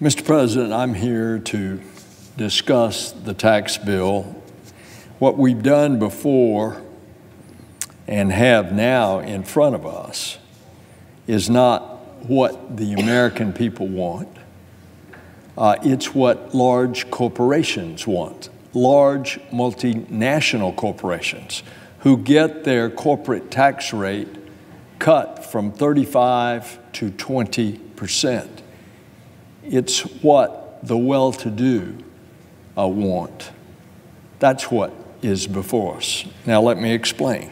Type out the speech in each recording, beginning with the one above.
Mr. President, I'm here to discuss the tax bill. What we've done before and have now in front of us is not what the American people want. It's what large corporations want, large multinational corporations who get their corporate tax rate cut from 35 to 20%. It's what the well-to-do want. That's what is before us. Now let me explain.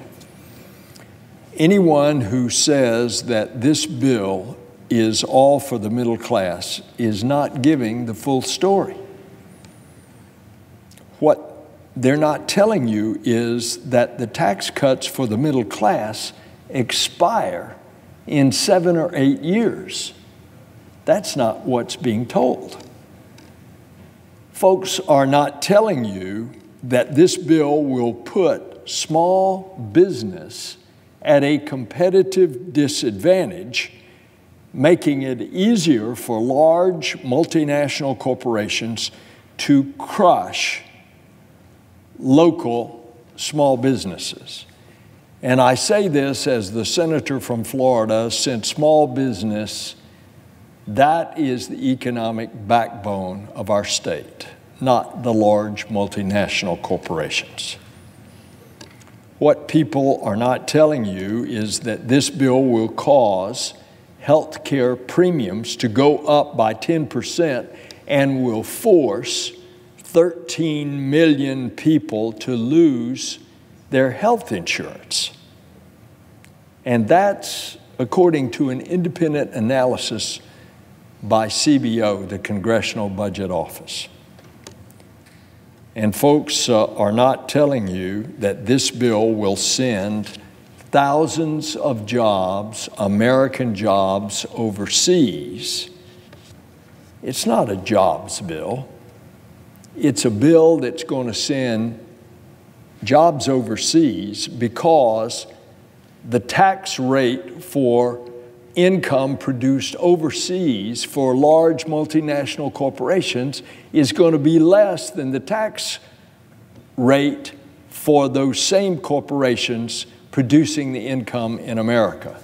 Anyone who says that this bill is all for the middle class is not giving the full story. What they're not telling you is that the tax cuts for the middle class expire in 7 or 8 years. That's not what's being told. Folks are not telling you that this bill will put small business at a competitive disadvantage, making it easier for large multinational corporations to crush local small businesses. And I say this as the senator from Florida, since small business, that is the economic backbone of our state, not the large multinational corporations. What people are not telling you is that this bill will cause health care premiums to go up by 10% and will force 13 million people to lose their health insurance. And that's according to an independent analysis by CBO, the Congressional Budget Office. And folks are not telling you that this bill will send thousands of jobs, American jobs, overseas. It's not a jobs bill. It's a bill that's going to send jobs overseas because the tax rate for income produced overseas for large multinational corporations is going to be less than the tax rate for those same corporations producing the income in America.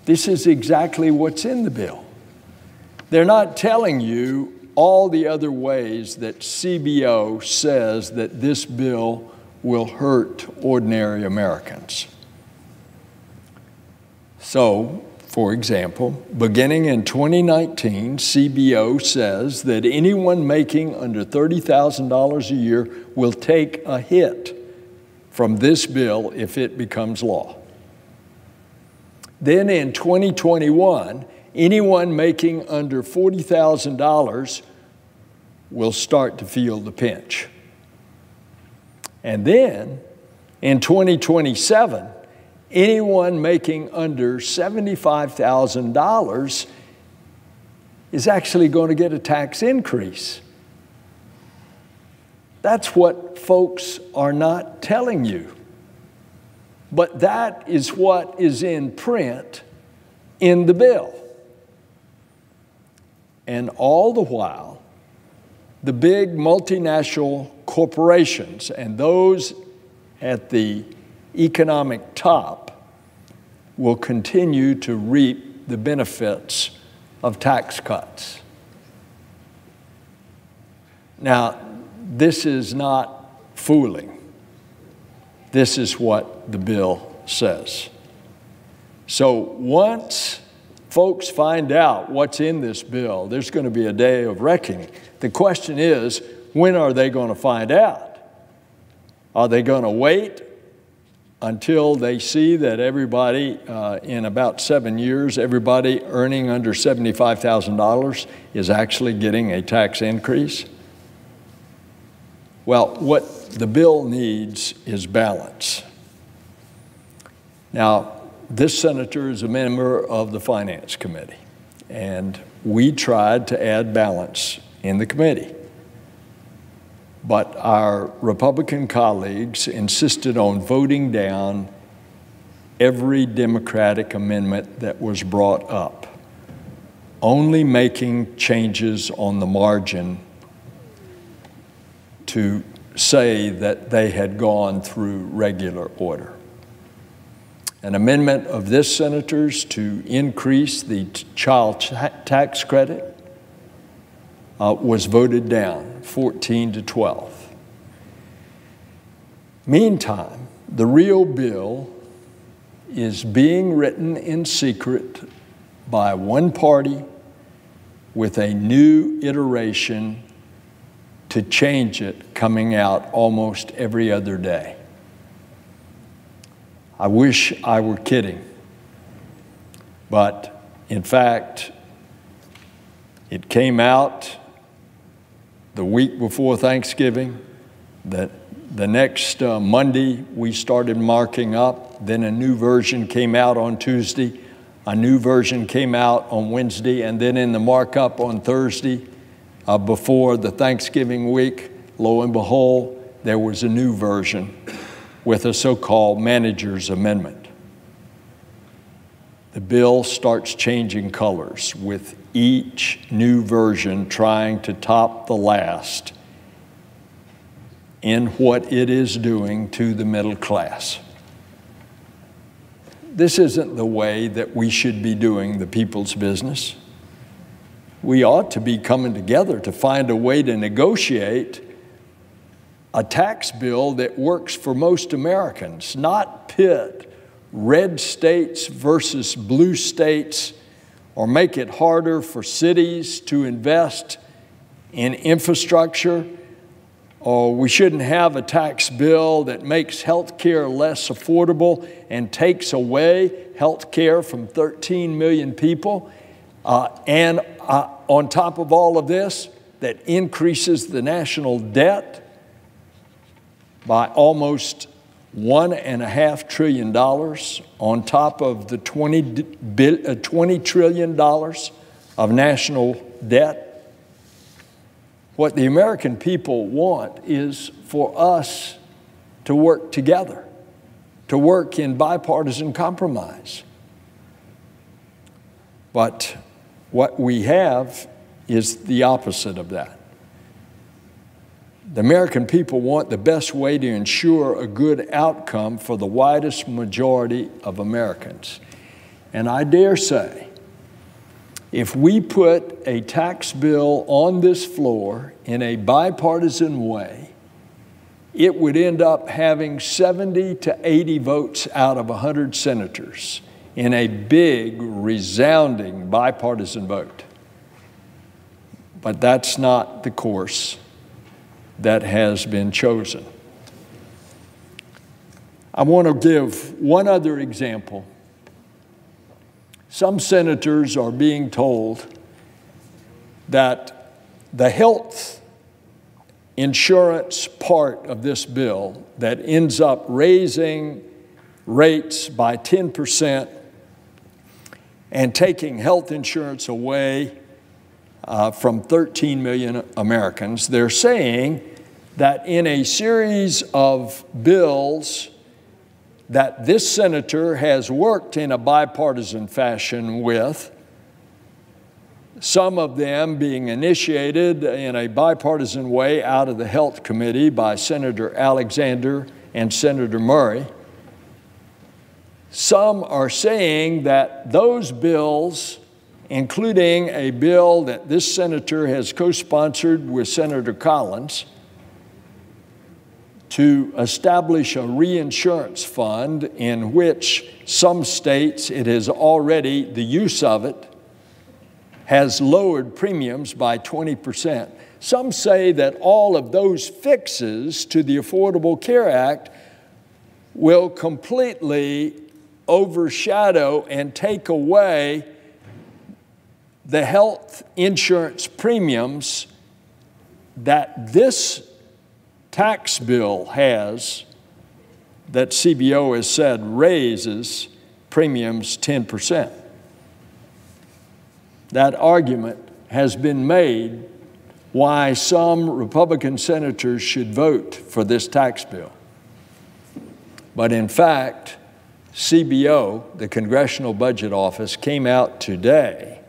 This is exactly what's in the bill. They're not telling you all the other ways that CBO says that this bill will hurt ordinary Americans. So, for example, beginning in 2019, CBO says that anyone making under $30,000 a year will take a hit from this bill if it becomes law. Then in 2021, anyone making under $40,000 will start to feel the pinch. And then in 2027, anyone making under $75,000 is actually going to get a tax increase. That's what folks are not telling you. But that is what is in print in the bill. And all the while, the big multinational corporations and those at the economic top will continue to reap the benefits of tax cuts. Now, this is not fooling. This is what the bill says. So once folks find out what's in this bill, there's going to be a day of reckoning. The question is, when are they going to find out? Are they going to wait until they see that everybody, in about 7 years, everybody earning under $75,000 is actually getting a tax increase? Well, what the bill needs is balance. Now, this senator is a member of the Finance Committee, and we tried to add balance in the committee. But our Republican colleagues insisted on voting down every Democratic amendment that was brought up. only making changes on the margin to say that they had gone through regular order. An amendment of this senator's to increase the child tax credit was voted down 14-12. Meantime, the real bill is being written in secret by one party with a new iteration to change it coming out almost every other day. I wish I were kidding, but in fact, it came out the week before Thanksgiving. That the next Monday we started marking up, then a new version came out on Tuesday, a new version came out on Wednesday, and then in the markup on Thursday before the Thanksgiving week, lo and behold, there was a new version with a so-called manager's amendment. The bill starts changing colors with each new version trying to top the last in what it is doing to the middle class. This isn't the way that we should be doing the people's business. We ought to be coming together to find a way to negotiate a tax bill that works for most Americans, not pit red states versus blue states, or make it harder for cities to invest in infrastructure. Or we shouldn't have a tax bill that makes health care less affordable and takes away health care from 13 million people. And on top of all of this, that increases the national debt by almost $1.5 trillion on top of the $20 trillion of national debt. What the American people want is for us to work together, to work in bipartisan compromise. But what we have is the opposite of that. The American people want the best way to ensure a good outcome for the widest majority of Americans. And I dare say, if we put a tax bill on this floor in a bipartisan way, it would end up having 70 to 80 votes out of 100 senators in a big, resounding bipartisan vote. But that's not the course that has been chosen. I want to give one other example. Some senators are being told that the health insurance part of this bill that ends up raising rates by 10% and taking health insurance away from 13 million Americans, they're saying that in a series of bills that this senator has worked in a bipartisan fashion with, some of them being initiated in a bipartisan way out of the Health Committee by Senator Alexander and Senator Murray. Some are saying that those bills, including a bill that this senator has co-sponsored with Senator Collins, to establish a reinsurance fund in which some states, it has already, the use of it, has lowered premiums by 20%. Some say that all of those fixes to the Affordable Care Act will completely overshadow and take away the health insurance premiums that this tax bill has, that CBO has said raises premiums 10%. That argument has been made why some Republican senators should vote for this tax bill. But in fact, CBO, the Congressional Budget Office, came out today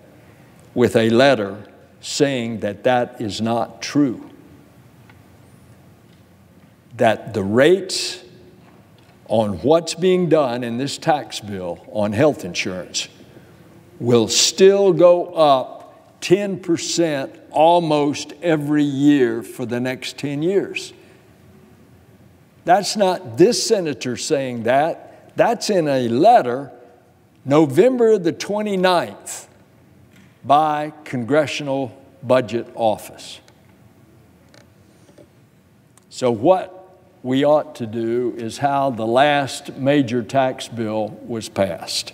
with a letter saying that that is not true. That the rates on what's being done in this tax bill on health insurance will still go up 10% almost every year for the next 10 years. That's not this senator saying that. That's in a letter November the 29th by Congressional Budget Office. So what we ought to do is how the last major tax bill was passed.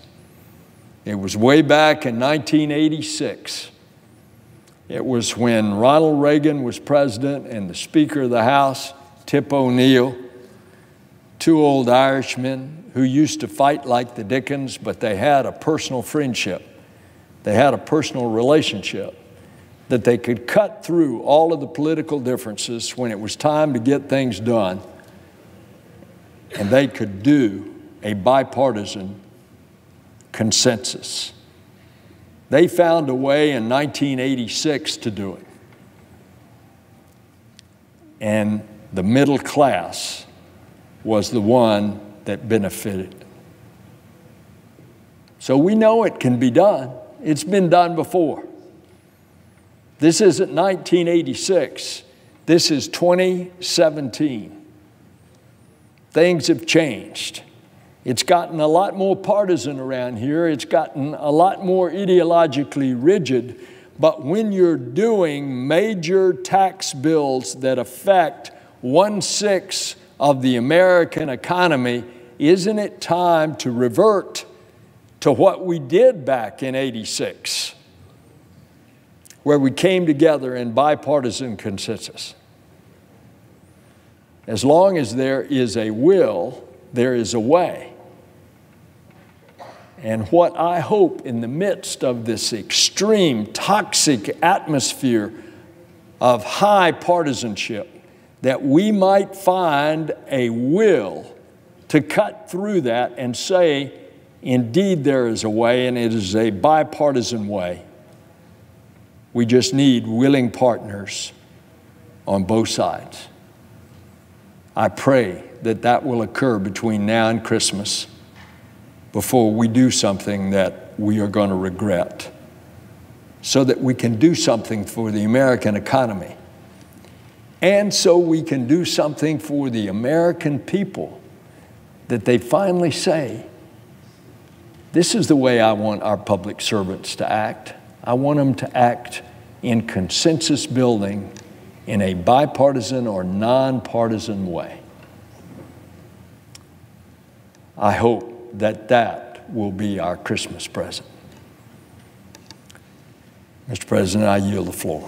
It was way back in 1986. It was when Ronald Reagan was president and the Speaker of the House, Tip O'Neill, two old Irishmen who used to fight like the Dickens, but they had a personal friendship. They had a personal relationship that they could cut through all of the political differences when it was time to get things done, and they could do a bipartisan consensus. They found a way in 1986 to do it. And the middle class was the one that benefited. So we know it can be done. It's been done before. This isn't 1986. This is 2017. Things have changed. It's gotten a lot more partisan around here. It's gotten a lot more ideologically rigid. But when you're doing major tax bills that affect 1/6 of the American economy, isn't it time to revert to what we did back in '86, where we came together in bipartisan consensus? As long as there is a will, there is a way. And what I hope in the midst of this extreme toxic atmosphere of high partisanship, that we might find a will to cut through that and say, indeed there is a way, and it is a bipartisan way. We just need willing partners on both sides. I pray that that will occur between now and Christmas before we do something that we are going to regret, so that we can do something for the American economy, and so we can do something for the American people, that they finally say, this is the way I want our public servants to act. I want them to act in consensus building in a bipartisan or nonpartisan way. I hope that that will be our Christmas present. Mr. President, I yield the floor.